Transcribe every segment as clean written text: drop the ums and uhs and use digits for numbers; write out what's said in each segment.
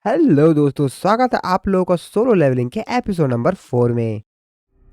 Hello दोस्तों, स्वागत है आप लोगों का सोलो लेवलिंग के एपिसोड नंबर 4 में।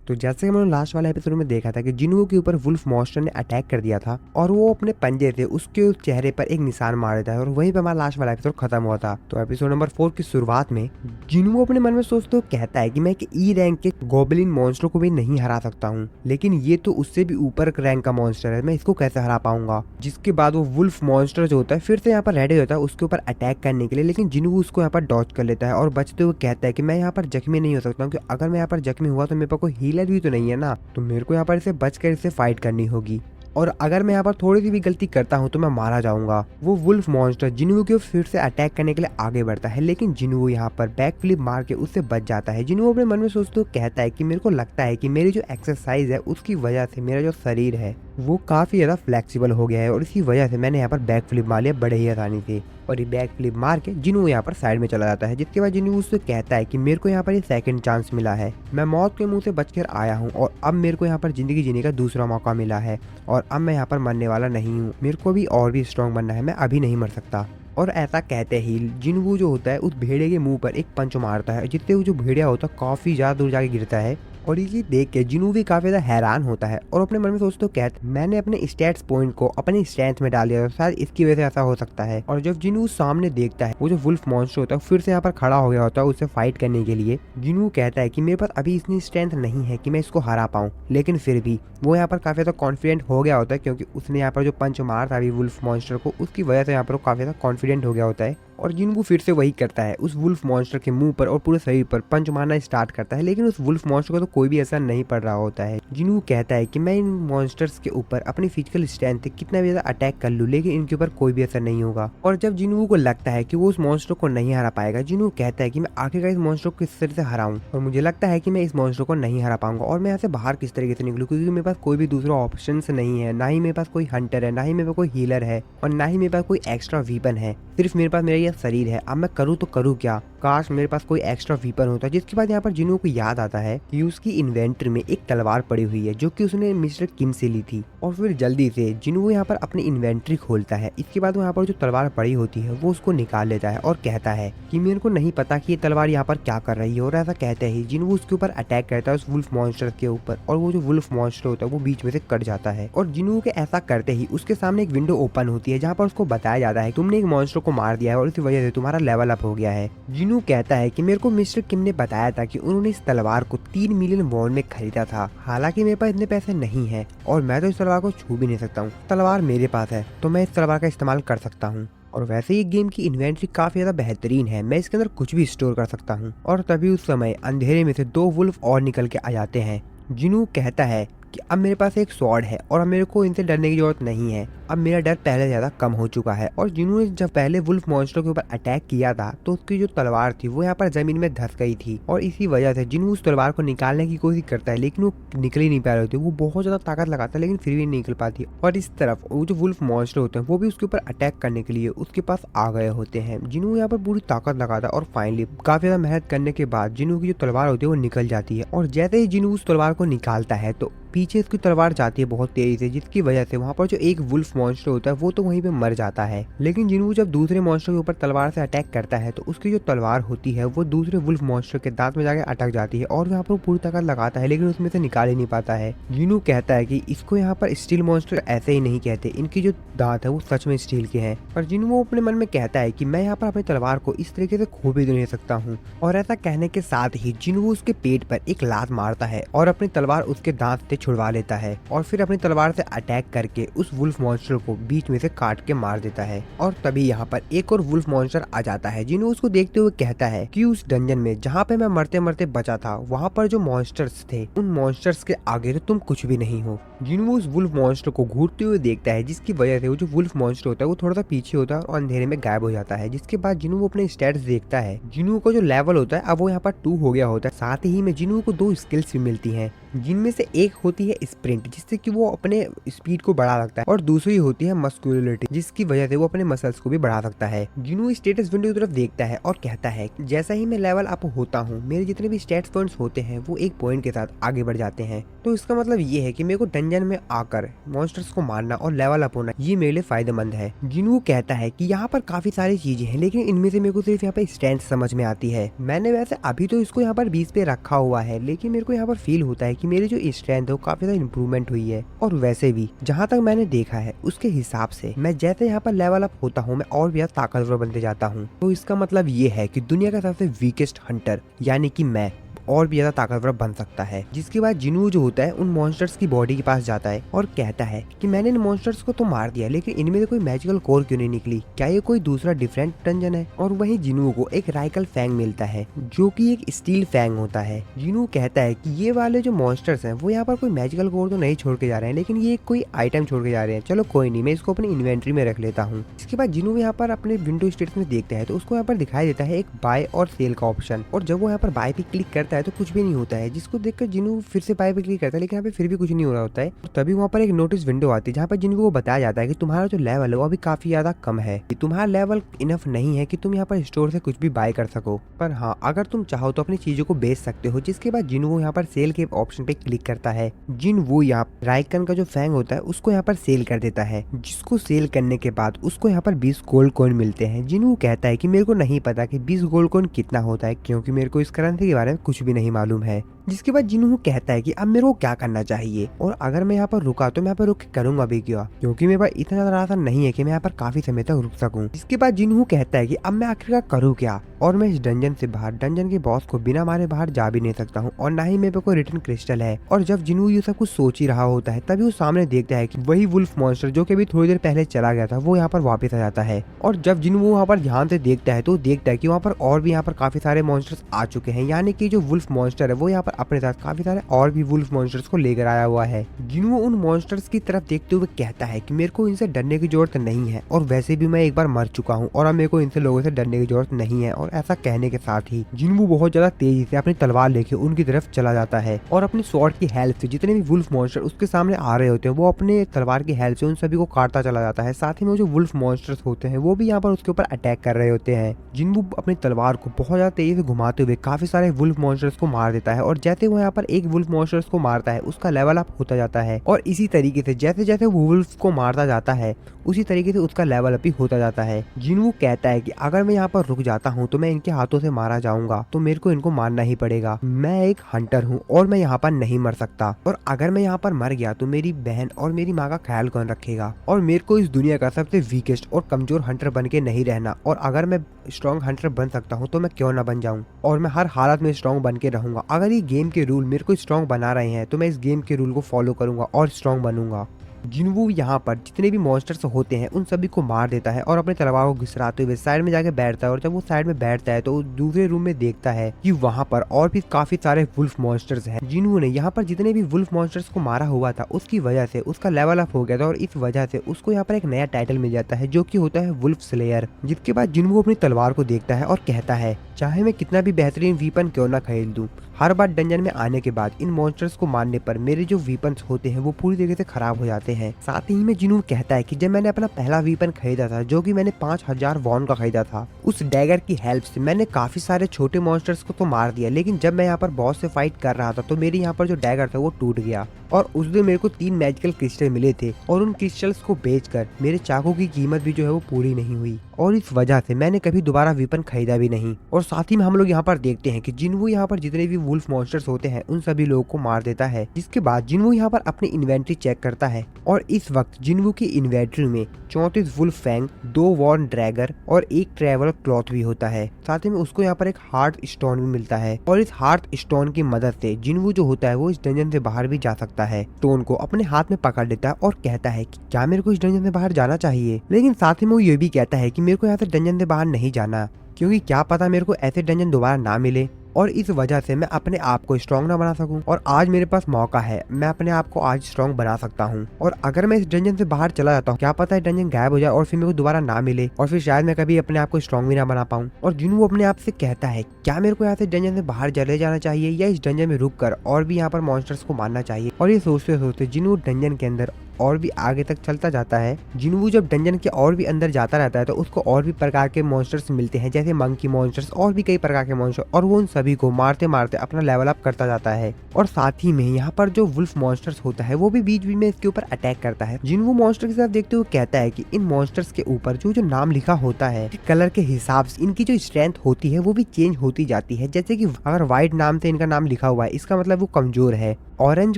तो जैसे कि हमने लास्ट वाले एपिसोड में देखा था कि जिनुओ के ऊपर वुल्फ मॉन्स्टर ने अटैक कर दिया था और वो अपने पंजे से उसके चेहरे पर एक निशान मार देता है और वहीं पे हमारा लास्ट वाला एपिसोड खत्म हुआ था। तो एपिसोड नंबर 4 की शुरुआत में जिनुओ अपने मन में सोचते हुए कहता है कि मैं एक ई रैंक के गोबलिन मॉन्स्टर को भी नहीं हरा सकता हूँ, लेकिन ये तो उससे भी ऊपर रैंक का मॉन्स्टर है, मैं इसको कैसे हरा पाऊंगा। जिसके बाद वो वुल्फ मॉन्स्टर जो होता है फिर से यहाँ पर रेडी होता है उसके ऊपर अटैक करने के लिए, लेकिन जिनुओ उसको यहाँ पर डॉज कर लेता है और बचते हुए कहता है कि मैं यहाँ पर जख्मी नहीं हो सकता हूँ, क्योंकि अगर मैं यहाँ पर जख्मी हुआ तो मेरे पास कोई हीलर भी तो नहीं है ना, तो मेरे को यहाँ पर इसे बचकर इसे फाइट करनी होगी और अगर मैं यहाँ पर थोड़ी सी भी गलती करता हूँ तो मैं मारा जाऊंगा। वो वुल्फ मॉन्स्टर जिनुओ के फिर से अटैक करने के लिए आगे बढ़ता है, लेकिन जिनुओ यहाँ पर बैक फ्लिप मार के उससे बच जाता है। जिनुओ अपने मन में सोचते हुए कहता है कि मेरे को लगता है कि मेरी जो एक्सरसाइज है उसकी वजह से मेरा जो शरीर है वो काफी ज्यादा फ्लेक्सिबल हो गया है और इसी वजह से मैंने यहाँ पर बैक फ्लिप मार लिया बड़े ही आसानी से। और ये बैक फ्लिप मार के जिनुओ यहाँ पर साइड में चला जाता है, जिसके बाद जिनुओ उससे कहता है कि मेरे को यहाँ पर ये सेकंड चांस मिला है, मैं मौत के मुंह से बचकर आया हूँ और अब मेरे को यहाँ पर जिंदगी जीने का दूसरा मौका मिला है और अब मैं यहाँ पर मरने वाला नहीं हूँ, मेरे को भी और भी स्ट्रॉन्ग बनना है, मैं अभी नहीं मर सकता। और ऐसा कहते ही जिनुओ जो होता है उस भेड़े के मुंह पर एक पंच मारता है, जिससे वो जो भेड़िया होता है काफी ज्यादा दूर जाके गिरता है। और ये देख के जिनुओ भी काफी ज्यादा हैरान होता है और अपने मन में सोचते हो कहते मैंने अपने स्टैट्स पॉइंट को अपनी स्ट्रेंथ में डाल दिया था, शायद इसकी वजह से ऐसा हो सकता है। और जब जिनुओ सामने देखता है वो जो वुल्फ मॉन्स्टर होता है फिर से यहाँ पर खड़ा हो गया होता है उससे फाइट करने के लिए, जिनुओ कहता है कि मेरे पास अभी इतनी स्ट्रेंथ नहीं है कि मैं इसको हरा पाऊँ, लेकिन फिर भी वो यहाँ पर काफी ज्यादा कॉन्फिडेंट हो गया होता है, क्योंकि उसने यहाँ पर जो पंच मार था अभी वुल्फ मॉन्स्टर को उसकी वजह से यहाँ पर वो काफी ज्यादा कॉन्फिडेंट हो गया होता है। और जिनुओ फिर से वही करता है, उस वुल्फ मॉन्स्टर के मुंह पर और पूरे शरीर पर पंच मारना स्टार्ट करता है, लेकिन उस वुल्फ मॉन्स्टर को तो कोई भी असर नहीं पड़ रहा होता है। जिनुओ कहता है कि मैं इन मॉन्स्टर्स के ऊपर अपनी फिजिकल स्ट्रेंथ से कितना भी ज्यादा अटैक कर लूं, लेकिन इनके ऊपर कोई भी असर नहीं होगा। और जब जिनुओ को लगता है कि वो उस मॉन्स्टर को नहीं हरा पाएगा, जिनुओ कहता है कि मैं आखिरकार इस मॉन्स्टर को किस तरह से हराऊं, और मुझे लगता है कि मैं इस मॉन्स्टर को नहीं हरा पाऊंगा और मैं यहाँ से बाहर किस तरीके से निकलूं, क्योंकि मेरे पास कोई भी दूसरा ऑप्शन नहीं है, ना ही मेरे पास कोई हंटर है, ना ही मेरे पास कोई हीलर है और ना ही मेरे पास कोई एक्स्ट्रा वीपन है, सिर्फ मेरे पास मेरा यह शरीर है। अब मैं करूँ तो करूँ क्या, काश मेरे पास कोई एक्स्ट्रा वीपन होता। जिसके बाद यहाँ पर जिनुओ को याद आता है कि उसकी इन्वेंटरी में एक तलवार पड़ी हुई है जो कि उसने मिस्टर किम से ली थी। और फिर जल्दी से जिनुओ यहाँ पर अपनी इन्वेंटरी खोलता है, इसके बाद वो यहाँ पर जो तलवार पड़ी होती है वो उसको निकाल लेता है और कहता है कि मेरे को नहीं पता कि ये तलवार यहाँ पर क्या कर रही है। और ऐसा कहते ही जिनुओ उसके ऊपर अटैक करता है उस वुल्फ मॉन्स्टर के ऊपर, और वो जो वुल्फ मॉन्स्टर होता है वो बीच में से कट जाता है। और जिनुओ के ऐसा करते ही उसके सामने एक विंडो ओपन होती है जहाँ पर उसको बताया जाता है तुमने एक मॉन्स्टर को मार दिया है और इसी वजह से तुम्हारा लेवल अप हो गया है। जिनुओ कहता है कि मेरे को मिस्टर किम ने बताया था कि उन्होंने इस तलवार को 3 मिलियन वॉन में खरीदा था, हालांकि मेरे पास इतने पैसे नहीं है और मैं तो इस तलवार को छू भी नहीं सकता हूँ, तलवार मेरे पास है तो मैं इस तलवार का इस्तेमाल कर सकता हूँ। और वैसे ही गेम की इन्वेंट्री काफी ज्यादा बेहतरीन है, मैं इसके अंदर कुछ भी स्टोर कर सकता हूँ। और तभी उस समय अंधेरे में से 2 वुल्फ और निकल के आ जाते हैं। जिनुओ कहता है कि अब मेरे पास एक स्वॉर्ड है और अब मेरे को इनसे डरने की जरूरत नहीं है, अब मेरा डर पहले ज्यादा कम हो चुका है। और जिनुओ ने जब पहले वुल्फ मॉन्स्टर के ऊपर अटैक किया था तो उसकी जो तलवार थी वो यहाँ पर जमीन में धंस गई थी, और इसी वजह से जिनुओ उस तलवार को निकालने की कोशिश करता है, लेकिन वो निकल ही नहीं पा रही होती, वो बहुत ज्यादा ताकत लगाता है लेकिन फिर भी नहीं निकल पाती। और इस तरफ वो जो वुल्फ मॉन्स्टर होते हैं वो भी उसके ऊपर अटैक करने के लिए उसके पास आ गए होते हैं। जिनुओ यहाँ पर पूरी ताकत लगाता है और फाइनली काफी ज्यादा मेहनत करने के बाद जिनुओ की जो तलवार होती है वो निकल जाती है। और जैसे ही जिनुओ उस तलवार को निकालता है तो पीछे उसकी तलवार जाती है बहुत तेजी से, जिसकी वजह से वहाँ पर जो एक वुल्फ मॉन्स्टर होता है वो तो वहीं पे मर जाता है। लेकिन जिनुओ जब दूसरे मॉन्स्टर के ऊपर तलवार से अटैक करता है तो उसकी जो तलवार होती है वो दूसरे वुल्फ मॉन्स्टर के दांत में जाके अटक जाती है और यहाँ पर पूरी ताकत लगाता है लेकिन उसमें से निकाल ही नहीं पाता है। जिनुओ कहता है कि इसको यहाँ पर स्टील मॉन्स्टर ऐसे ही नहीं कहते, इनकी जो दांत है वो सच में स्टील के हैं। और जिनुओ अपने मन में कहता है कि मैं यहाँ पर अपनी तलवार को इस तरीके से खो भी नहीं सकता हूँ। और ऐसा कहने के साथ ही जिनुओ उसके पेट पर एक लात मारता है और अपनी तलवार उसके दांत से छुड़वा लेता है और फिर अपनी तलवार से अटैक करके उस वुल्फ मॉन्स्टर को बीच में से काट के मार देता है। और तभी यहाँ पर एक और वुल्फ मॉन्स्टर आ जाता है। जिनुओ उसको देखते हुए कहता है कि उस डंजन में जहाँ पे मैं मरते मरते बचा था वहाँ पर जो मॉन्स्टर्स थे उन मॉन्स्टर्स के आगे तो तुम कुछ भी नहीं हो। जिनुओ उस वुल्फ मॉन्स्टर को घूरते हुए देखता है, जिसकी वजह से वो जो वुल्फ मॉन्स्टर होता है वो थोड़ा सा पीछे होता है और अंधेरे में गायब हो जाता है। जिसके बाद जिनुओ अपने स्टैट्स देखता है, जिनुओ का जो लेवल होता है अब वो यहाँ पर 2 हो गया होता है। साथ ही में जिनुओ को 2 स्किल्स भी मिलती हैं, जिनमें से एक होती है स्प्रिंट, जिससे कि वो अपने स्पीड को बढ़ा सकता है, और दूसरी होती है मस्कुलिटी, जिसकी वजह से वो अपने मसल्स को भी बढ़ा सकता है। जिन्हों स्टेटस विंडो की तरफ देखता है और कहता है जैसा ही मैं लेवल अप होता हूँ, मेरे जितने भी स्टेट्स पॉइंट्स होते हैं वो एक पॉइंट के साथ आगे बढ़ जाते हैं। तो इसका मतलब ये है कि मेरे को डंजन में आकर मॉन्स्टर्स को मारना और लेवल अप होना ये मेरे लिए फायदेमंद है। जिन्हों कहता है कि यहाँ पर काफी सारी चीजें हैं, लेकिन इनमें से मेरे को सिर्फ यहाँ पर स्ट्रेंथ समझ में आती है। मैंने वैसे अभी तो इसको यहाँ पर 20 पे रखा हुआ है, लेकिन मेरे को यहाँ पर फील होता है कि मेरी जो स्ट्रेंथ है वो काफी ज्यादा इंप्रूवमेंट हुई है। और वैसे भी जहाँ तक मैंने देखा है उसके हिसाब से मैं जैसे यहाँ पर लेवल अप होता हूँ मैं और भी ज्यादा ताकतवर बनते जाता हूँ। तो इसका मतलब ये है कि दुनिया का सबसे वीकेस्ट हंटर यानी कि मैं और भी ज्यादा ताकतवर बन सकता है। जिसके बाद जिन्हों जो होता है उन मॉन्स्टर्स की बॉडी के पास जाता है और कहता है कि मैंने इन मॉन्स्टर्स को तो मार दिया, लेकिन इनमें से कोई मैजिकल कोर क्यों नहीं निकली, क्या ये कोई दूसरा डिफरेंट डंजन है। और वहीं जिन्हों को एक राइकल फैंग मिलता है जो कि एक स्टील फैंग होता है। जिन्हों कहता है कि ये वाले जो मॉन्स्टर्स हैं वो यहाँ पर कोई मैजिकल कोर तो नहीं छोड़ के जा रहे हैं, लेकिन ये कोई आइटम छोड़ के जा रहे हैं। चलो कोई नहीं, मैं इसको अपनी इन्वेंट्री में रख लेता हूँ। इसके बाद जिन्हों यहाँ पर अपने विंडो स्टेटस में देखता है तो उसको यहाँ पर दिखाई देता है एक बाय और सेल का ऑप्शन, और जब वो यहाँ पर बाय पे क्लिक करता है तो कुछ भी नहीं होता है, जिसको देखकर जिन्हों फिर से बाय पे क्लिक करता है, लेकिन यहाँ पे फिर भी कुछ नहीं हो रहा होता है। और तभी वहाँ पर एक नोटिस विंडो आती है जहाँ पर जिनको वो बताया जाता है कि तुम्हारा जो लेवल है वो अभी काफी ज्यादा कम है, कि तुम्हारा लेवल इनफ नहीं है कि तुम यहाँ पर स्टोर से कुछ भी बाय कर सको। पर हाँ, अगर तुम चाहो तो अपनी चीजों को बेच सकते हो। जिसके बाद जिन्हों यहाँ पर सेल के ऑप्शन पे क्लिक करता है, जिन वो यहाँ राइकन का जो फैंग होता है उसको यहाँ पर सेल कर देता है, जिसको सेल करने के बाद उसको यहाँ पर 20 गोल्ड कॉइन मिलते हैं। जिन्हों कहता है कि मेरे को नहीं पता कि 20 गोल्ड कॉइन कितना होता है, क्योंकि मेरे को इस करेंसी के बारे में कुछ भी नहीं मालूम है। जिसके बाद जिन्हों कहता है कि अब मेरे को क्या करना चाहिए, और अगर मैं यहाँ पर रुका तो मैं यहाँ पर रुक के करूंगा भी क्या, क्योंकि मेरे पास इतना ज्यादा रास्ता नहीं है कि मैं यहाँ पर काफी समय तक रुक सकूं। इसके बाद जिन्हों कहता है कि अब मैं आखिरकार करूँ क्या, और मैं इस डंजन से बाहर डंजन के बॉस को बिना मारे बाहर जा भी नहीं सकता हूँ, और ना ही मेरे पे कोई रिटर्न क्रिस्टल है। और जब जिन्हों ये सब कुछ सोच ही रहा होता है तभी वो सामने देखता है कि वही वुल्फ मॉन्स्टर जो कि अभी थोड़ी देर पहले चला गया था वो यहाँ पर वापस आ जाता है। और जब जिन्हों वहाँ पर ध्यान से देखता है तो देखता है कि वहाँ पर और भी यहाँ पर काफी सारे मॉन्स्टर्स आ चुके हैं, यानी कि जो वुल्फ मॉन्स्टर है वो यहाँ पर अपने साथ काफी सारे और भी वुल्फ मॉन्स्टर्स को लेकर आया हुआ है। जिन्हों उन मॉन्स्टर्स की तरफ देखते हुए कहता है कि मेरे को इनसे डरने की जरूरत नहीं है, और वैसे भी मैं एक बार मर चुका हूँ और अब मेरे को इनसे लोगों से डरने की जरूरत नहीं है। और ऐसा कहने के साथ ही जिन्हों बहुत ज्यादा तेजी से अपनी तलवार लेके उनकी तरफ चला जाता है, और अपनी स्वॉर्ड की हेल्प से जितने भी वुल्फ मॉन्स्टर उसके सामने आ रहे होते हैं वो अपने तलवार की हेल्प से उन सभी को काटता चला जाता है। साथ ही में जो वुल्फ मॉन्स्टर्स होते हैं वो भी यहाँ पर उसके ऊपर अटैक कर रहे होते हैं। जिन्हों अपनी तलवार को बहुत ज्यादा तेजी से घुमाते हुए काफी सारे वुल्फ मॉन्स्टर्स को मार देता है, और जैसे वो यहाँ पर एक वुल्फ मॉन्स्टर्स को मारता है उसका लेवल अप होता जाता है, और इसी तरीके से जैसे जैसे वो वुल्फ को मारता जाता है उसी तरीके से उसका लेवल अप ही होता जाता है। जिन्हों कहता है कि अगर मैं यहाँ पर रुक जाता हूँ तो मैं इनके हाथों से मारा जाऊंगा, तो मेरे को इनको मारना ही पड़ेगा। मैं एक हंटर हूँ और मैं यहाँ पर नहीं मर सकता, और अगर मैं यहाँ पर मर गया तो मेरी बहन और मेरी माँ का ख्याल कौन रखेगा, और मेरे को इस दुनिया का सबसे वीकेस्ट और कमजोर हंटर बन के नहीं रहना। और अगर मैं स्ट्रॉन्ग हंटर बन सकता हूँ तो मैं क्यों ना बन जाऊँ, और मैं हर हालत में स्ट्रॉन्ग बन के रहूंगा। अगर ये गेम के रूल मेरे को स्ट्रॉन्ग बना रहे हैं तो मैं इस गेम के रूल को फॉलो करूंगा और स्ट्रॉन्ग बनूंगा। जिन्हों यहाँ पर जितने भी मॉन्स्टर्स होते हैं उन सभी को मार देता है और अपने तलवार को घिसराते हुए साइड में जाके बैठता है। और जब वो साइड में बैठता है तो वो दूसरे रूम में देखता है कि वहाँ पर और भी काफी सारे वुल्फ मॉन्स्टर्स हैं। जिन्होंने यहाँ पर जितने भी वुल्फ मॉन्स्टर्स को मारा हुआ था उसकी वजह से उसका लेवल अप हो गया था, और इस वजह से उसको यहाँ पर एक नया टाइटल मिल जाता है जो कि होता है वुल्फ स्लेयर। जिसके बाद जिन्हों अपनी तलवार को देखता है और कहता है चाहे मैं कितना भी बेहतरीन वीपन क्यों ना खरीद दूं, हर बार डंजन में आने के बाद इन मॉन्स्टर्स को मारने पर मेरे जो वीपन्स होते हैं वो पूरी तरीके से खराब हो जाते हैं। साथ ही में जिन्हों कहता है कि जब मैंने अपना पहला वीपन खरीदा था जो कि मैंने 5000 वॉन का खरीदा था, उस डैगर की हेल्प से मैंने काफी सारे छोटे मॉन्स्टर्स को तो मार दिया, लेकिन जब मैं यहाँ पर बॉस से फाइट कर रहा था तो मेरे यहाँ पर जो डैगर था वो टूट गया, और उस दिन मेरे को 3 मैजिकल क्रिस्टल मिले थे, और उन क्रिस्टल्स को बेचकर मेरे चाकू की कीमत भी जो है वो पूरी नहीं हुई, और इस वजह से मैंने कभी दोबारा वीपन खरीदा भी नहीं। और साथ ही में हम लोग यहाँ पर देखते हैं कि जिन्हों यहाँ पर जितने भी वुल्फ मॉन्स्टर्स होते हैं उन सभी लोगों को मार देता है। जिसके बाद जिन्हों यहाँ पर अपनी इन्वेंट्री चेक करता है, और इस वक्त जिन्हों की इन्वेंट्री में 34 वुल्फ फैंग, 2 वॉर्न ड्रैगर और 1 ट्रेवल क्लॉथ भी होता है। साथ ही में उसको यहाँ पर एक हार्ट स्टोन भी मिलता है, और इस हार्ट स्टोन की मदद से जिन्हों जो होता है वो इस डंजन से बाहर भी जा सकता है। स्टोन को अपने हाथ में पकड़ लेता है और कहता है कि क्या मेरे को इस डंजन से बाहर जाना चाहिए, लेकिन साथ ही में वो ये भी कहता है कि मेरे को यहाँ से डंजन से बाहर नहीं जाना, क्योंकि क्या पता मेरे को ऐसे डंजन दोबारा ना मिले, और इस वजह से मैं अपने आप को स्ट्रॉन्ग ना बना सकूं। और आज मेरे पास मौका है, मैं अपने आप को आज स्ट्रॉन्ग बना सकता हूं। और अगर मैं इस डंजन से बाहर चला जाता हूं, क्या पता है डंजन गायब हो जाए और फिर मेरे को दोबारा ना मिले और फिर शायद मैं कभी अपने आप को स्ट्रॉन्ग भी ना बना पाऊं। और जिन्हों अपने आप से कहता है क्या मेरे को यहाँ से डंजन से बाहर चले जाना चाहिए या इस डंजन में रुक कर और भी यहाँ पर मॉन्स्टर्स को मारना चाहिए। और ये सोचते सोचते जिन्हों डंजन के अंदर और भी आगे तक चलता जाता है। जिन्हों जब डंजन के और भी अंदर जाता रहता है तो उसको और भी प्रकार के मॉन्स्टर्स मिलते हैं, जैसे मंकी मॉन्स्टर्स और भी कई प्रकार के मॉन्स्टर, और वो उन सभी को मारते मारते अपना लेवल अप करता जाता है। और साथ ही में यहाँ पर जो वुल्फ मॉन्स्टर्स होता है वो भी बीच बीच में इसके ऊपर अटैक करता है। जिन्हों मॉन्स्टर के साथ देखते हुए कहता है कि इन मॉन्स्टर्स के ऊपर जो जो नाम लिखा होता है कलर के हिसाब से इनकी जो स्ट्रेंथ होती है वो भी चेंज होती जाती है। जैसे कि अगर व्हाइट नाम से इनका नाम लिखा हुआ है इसका मतलब वो कमजोर है, ऑरेंज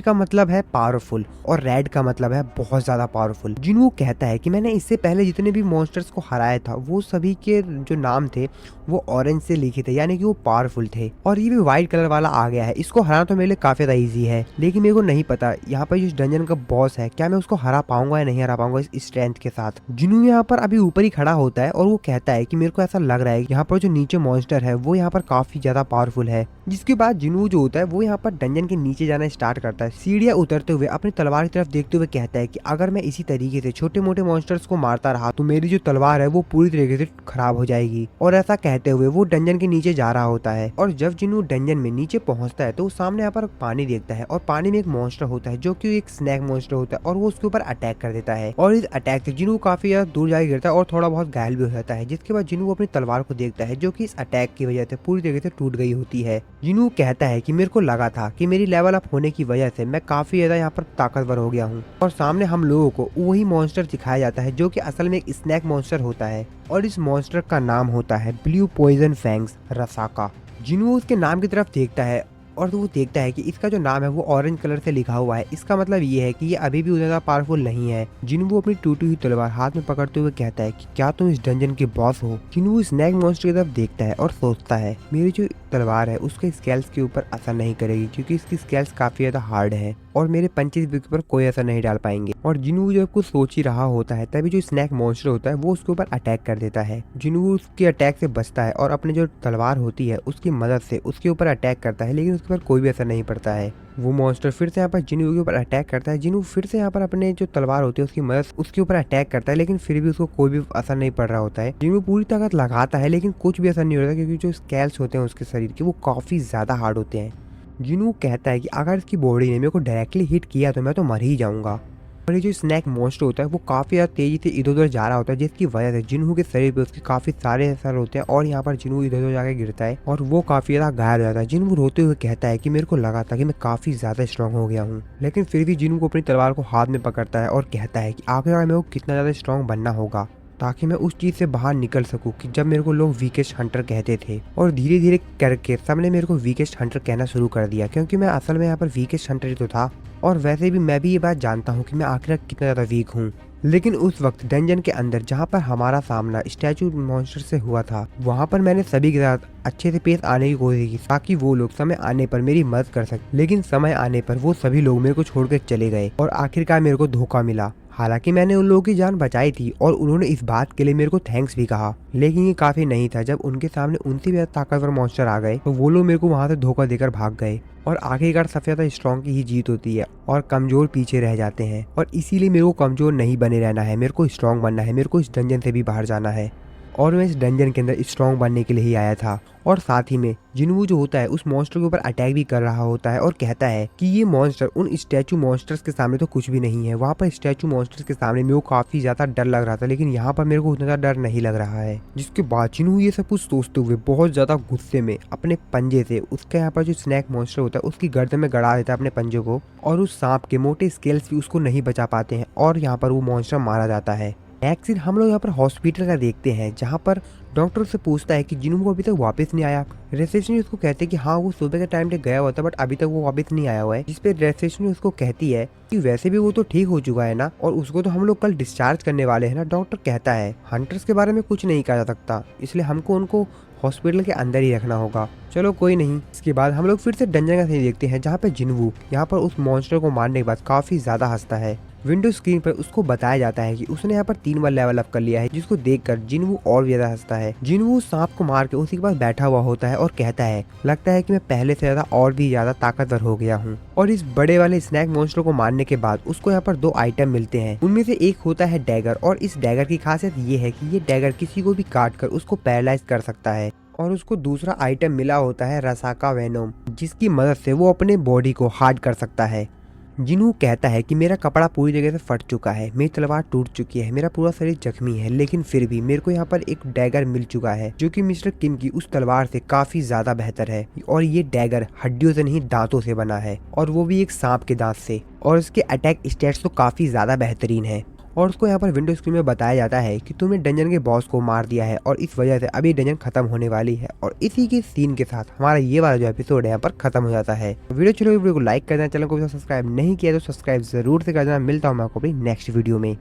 का मतलब है पावरफुल और रेड का मतलब है बहुत ज्यादा पावरफुल। जिन्हों कहता है कि मैंने इससे पहले जितने भी मॉन्स्टर्स को हराया था वो सभी के जो नाम थे वो ऑरेंज से लिखे थे, यानी कि वो पावरफुल थे। और ये भी व्हाइट कलर वाला आ गया है, इसको हराना तो मेरे लिए काफी ज्यादा ईजी है, लेकिन मेरे को नहीं पता यहाँ पर इस डंजन का बॉस है क्या मैं उसको हरा पाऊंगा या नहीं हरा पाऊंगा इस स्ट्रेंथ के साथ। जिन्हों यहाँ पर अभी ऊपर ही खड़ा होता है और वो कहता है कि मेरे को ऐसा लग रहा है यहाँ पर जो नीचे मॉन्स्टर है वो यहाँ पर काफी ज्यादा पावरफुल है। जिसके बाद जिन्हों जो होता है वो यहाँ पर डंजन के नीचे जाना स्टार्ट करता है, सीढ़ियां उतरते हुए अपनी तलवार की तरफ देखते हुए कहता है कि अगर मैं इसी तरीके से छोटे मोटे मॉन्स्टर्स को मारता रहा तो मेरी जो तलवार है वो पूरी तरीके से खराब हो जाएगी। और ऐसा कहते हुए वो डंजन के नीचे जा रहा होता है। और जब जिन्हों डंजन में नीचे पहुंचता है तो सामने यहाँ पर पानी देखता है और पानी में एक मॉन्स्टर होता है जो कि एक स्नैक मॉन्स्टर होता है और वो उसके ऊपर अटैक कर देता है। और इस अटैक से जिन्हों काफी ज्यादा दूर जाके गिरता है और थोड़ा बहुत घायल भी हो जाता है। जिसके बाद जिन्हों अपनी तलवार को देखता है जो कि इस अटैक की वजह से पूरी तरीके से टूट गई होती है। जिन्हों कहता है कि मेरे को लगा था कि मेरी लेवल अप होने की वजह से मैं काफी ज्यादा यहाँ पर ताकतवर हो गया हूँ। और सामने हम लोगों को वही मॉन्स्टर दिखाया जाता है जो कि असल में एक स्नैक मॉन्स्टर होता है और इस मॉन्स्टर का नाम होता है ब्लू पॉइजन फैंग्स रसाका। जिन्हों उसके नाम की तरफ देखता है और तो वो देखता है कि इसका जो नाम है वो ऑरेंज कलर से लिखा हुआ है, इसका मतलब ये है कि ये अभी भी उतना ज्यादा पावरफुल नहीं है। जिन्हों अपनी टूटी हुई तलवार हाथ में पकड़ते हुए कहता है कि क्या तुम इस डंजन के बॉस हो। जिन्हों स्नैक मॉन्स्टर की तरफ देखता है और सोचता है मेरी जो तलवार है उसके स्केल्स के ऊपर असर नहीं करेगी क्योंकि इसकी स्केल्स काफी ज्यादा हार्ड है और मेरे पंचेस भी पर कोई असर नहीं डाल पाएंगे। और जिन्हों जब कुछ सोच ही रहा होता है तभी जो स्नैक मॉन्स्टर होता है वो उसके ऊपर अटैक कर देता है। जिन्हों उसके अटैक से बचता है और अपनी जो तलवार होती है उसकी मदद से उसके ऊपर अटैक करता है, लेकिन उसके ऊपर कोई भी असर नहीं पड़ता है। वो मॉन्स्टर फिर से यहाँ पर जिन्हों के ऊपर अटैक करता है। जिन्हों फिर से यहाँ पर अपने जो तलवार होती है उसकी मदद उसके ऊपर अटैक करता है, लेकिन फिर भी उसको कोई भी असर नहीं पड़ रहा होता है। जिन्हों पूरी ताकत लगाता है लेकिन कुछ भी असर नहीं होता क्योंकि जो स्केल्स होते हैं उसके शरीर के वो काफी ज्यादा हार्ड होते हैं। जिन्हों कहता है कि अगर इसकी बॉडी ने मेरे को डायरेक्टली हिट किया तो मैं तो मर ही जाऊंगा। और ये जो स्नैक मॉन्स्टर होता है वो काफी ज्यादा तेजी से इधर उधर जा रहा होता है जिसकी वजह से जिन्हों के शरीर पे उसके काफी सारे असर होते हैं और यहाँ पर जिन्हों इधर उधर जाके गिरता है और वो काफी ज्यादा घायल हो जाता है। जिन्हों रोते हुए कहता है कि मेरे को लगा था कि मैं काफी ज्यादा स्ट्रॉन्ग हो गया हूँ, लेकिन फिर भी जिन्हों को अपनी तलवार को हाथ में पकड़ता है और कहता है कि आखिरकार मेरे को कितना ज्यादा स्ट्रॉन्ग बनना होगा ताकि मैं उस चीज से बाहर निकल सकूं कि जब मेरे को लोग वीकेस्ट हंटर कहते थे। और धीरे धीरे करके सबने मेरे को वीकेस्ट हंटर कहना शुरू कर दिया क्योंकि मैं असल में यहाँ पर वीकेस्ट हंटर ही तो था। और वैसे भी मैं भी ये बात जानता हूँ कि मैं आखिर कितना ज्यादा वीक हूँ। लेकिन उस वक्त डंजन के अंदर जहाँ पर हमारा सामना स्टैचू मॉन्स्टर से हुआ था वहाँ पर मैंने सभी के साथ अच्छे से पेश आने की कोशिश की ताकि वो लोग समय आने पर मेरी मदद कर सके, लेकिन समय आने पर वो सभी लोग मेरे को छोड़कर चले गए और आखिरकार मेरे को धोखा मिला। हालांकि मैंने उन लोगों की जान बचाई थी और उन्होंने इस बात के लिए मेरे को थैंक्स भी कहा, लेकिन ये काफी नहीं था। जब उनके सामने उनसे भी ज्यादा ताकतवर मॉन्स्टर आ गए तो वो लोग मेरे को वहां से धोखा देकर भाग गए। और आखिरकार सबसे ज्यादा स्ट्रॉन्ग की ही जीत होती है और कमजोर पीछे रह जाते हैं। और इसीलिए मेरे को कमजोर नहीं बने रहना है, मेरे को स्ट्रॉन्ग बनना है, मेरे को इस डंजन से भी बाहर जाना है। और मैं इस डंजन के अंदर स्ट्रॉन्ग बनने के लिए ही आया था। और साथ ही में जिन्हों जो होता है उस मॉन्स्टर के ऊपर अटैक भी कर रहा होता है और कहता है कि ये मॉन्स्टर उन स्टैचू मॉन्स्टर्स के सामने तो कुछ भी नहीं है। वहाँ पर स्टैचू मॉन्स्टर्स के सामने मेरे को काफी ज्यादा डर लग रहा था, लेकिन यहाँ पर मेरे को उतना ज्यादा डर नहीं लग रहा है। जिसके बाद जिन्हों ये सब कुछ सोचते हुए बहुत ज्यादा गुस्से में अपने पंजे से उसके यहाँ पर जो स्नैक मॉन्स्टर होता है उसकी गर्दन में गड़ा देता है अपने पंजे को, और उस सांप के मोटे स्केल्स भी उसको नहीं बचा पाते हैं और यहाँ पर वो मॉन्स्टर मारा जाता है। नेक्स्ट सीन हम लोग यहाँ पर हॉस्पिटल का देखते हैं जहाँ पर डॉक्टर से पूछता है कि जिन्हों अभी तक वापस नहीं आया। रिसेप्शनिस्ट उसको कहते हैं कि हाँ वो सुबह के टाइम पे गया हुआ था बट अभी तक वो वापस नहीं आया हुआ है। जिसपे रिसेप्शनिस्ट उसको कहती है कि वैसे भी वो तो ठीक हो चुका है ना और उसको तो हम लोग कल डिस्चार्ज करने वाले हैं ना। डॉक्टर कहता है हंटर्स के बारे में कुछ नहीं कहा जा सकता, इसलिए हमको उनको हॉस्पिटल के अंदर ही रखना होगा। चलो कोई नहीं। इसके बाद हम लोग फिर से डंजन का सीन देखते हैं जहाँ पे जिन्हों यहाँ पर उस मॉन्स्टर को मारने के बाद काफी ज्यादा हंसता है, विंडो स्क्रीन पर उसको बताया जाता है कि उसने यहाँ पर 3 बार लेवल अप कर लिया है, जिसको देखकर जिनवू और भी ज्यादा हंसता है। जिनवू सांप को मार के उसी के पास बैठा हुआ होता है और कहता है, लगता है कि मैं पहले से ज्यादा और भी ज्यादा ताकतवर हो गया हूँ। और इस बड़े वाले स्नैक मॉन्स्टर को मारने के बाद उसको यहाँ पर 2 आइटम मिलते हैं। उनमें से एक होता है डैगर, और इस डैगर की खासियत ये है कि ये डैगर किसी को भी काट कर उसको पैरालाइज कर सकता है। और उसको दूसरा आइटम मिला होता है रसाका वेनोम, जिसकी मदद से वो अपने बॉडी को हार्ड कर सकता है। जिनवू कहता है कि मेरा कपड़ा पूरी जगह से फट चुका है, मेरी तलवार टूट चुकी है, मेरा पूरा शरीर जख्मी है, लेकिन फिर भी मेरे को यहाँ पर एक डैगर मिल चुका है जो कि मिस्टर किम की उस तलवार से काफी ज्यादा बेहतर है। और ये डैगर हड्डियों से नहीं दांतों से बना है, और वो भी एक सांप के दांत से। और इसके अटैक स्टैट्स तो काफी ज्यादा बेहतरीन है। और उसको यहाँ पर विंडो स्क्रीन में बताया जाता है कि तुमने डंजन के बॉस को मार दिया है और इस वजह से अभी डंजन खत्म होने वाली है। और इसी के सीन के साथ हमारा ये वाला जो एपिसोड है यहाँ पर खत्म हो जाता है। वीडियो को लाइक कर देना, चैनल को सब्सक्राइब नहीं किया तो सब्सक्राइब जरूर से कर देना। मिलता हूँ मैं आपको अपनी नेक्स्ट वीडियो में।